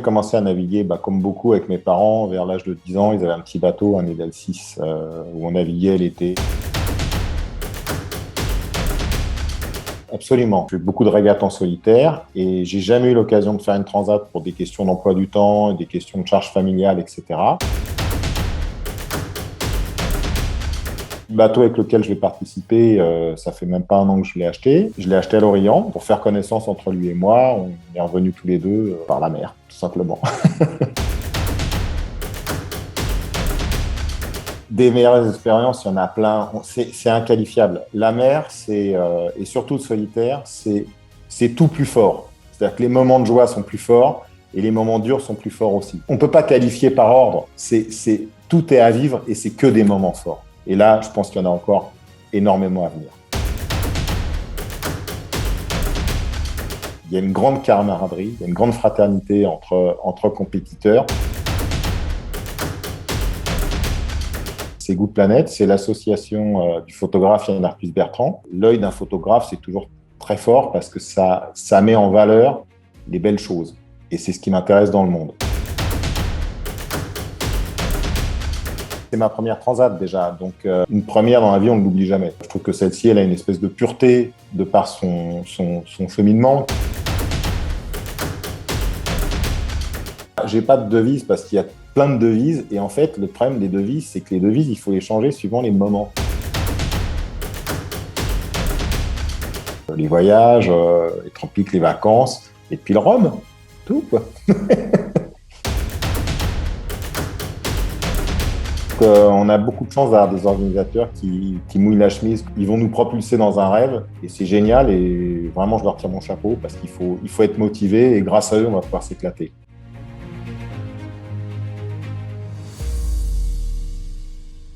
j'ai commencé à naviguer, comme beaucoup avec mes parents, vers l'âge de 10 ans, ils avaient un petit bateau, un Edel 6, où on naviguait l'été. Absolument. J'ai fait beaucoup de régates en solitaire et j'ai jamais eu l'occasion de faire une transat pour des questions d'emploi du temps, des questions de charges familiales, etc. Le bateau avec lequel je vais participer, ça fait même pas un an que je l'ai acheté. Je l'ai acheté à l'Orient pour faire connaissance entre lui et moi. On est revenus tous les deux par la mer, tout simplement. Des meilleures expériences, il y en a plein. C'est inqualifiable. La mer, et surtout le solitaire, c'est tout plus fort. C'est-à-dire que les moments de joie sont plus forts et les moments durs sont plus forts aussi. On ne peut pas qualifier par ordre. Tout est à vivre et c'est que des moments forts. Et là, je pense qu'il y en a encore énormément à venir. Il y a une grande camaraderie, il y a une grande fraternité entre compétiteurs. C'est Good Planet, c'est l'association du photographe Yann Arthus-Bertrand. L'œil d'un photographe, c'est toujours très fort parce que ça met en valeur les belles choses. Et c'est ce qui m'intéresse dans le monde. C'est ma première transat déjà, donc une première dans la vie, on ne l'oublie jamais. Je trouve que celle-ci, elle a une espèce de pureté de par son cheminement. J'ai pas de devise parce qu'il y a plein de devises et en fait, le problème des devises, c'est que les devises, il faut les changer suivant les moments. Les voyages, les tropiques, les vacances et puis le rhum, tout quoi. On a beaucoup de chance d'avoir des organisateurs qui mouillent la chemise. Ils vont nous propulser dans un rêve et c'est génial et vraiment je leur tire mon chapeau parce qu'il faut être motivé et grâce à eux on va pouvoir s'éclater.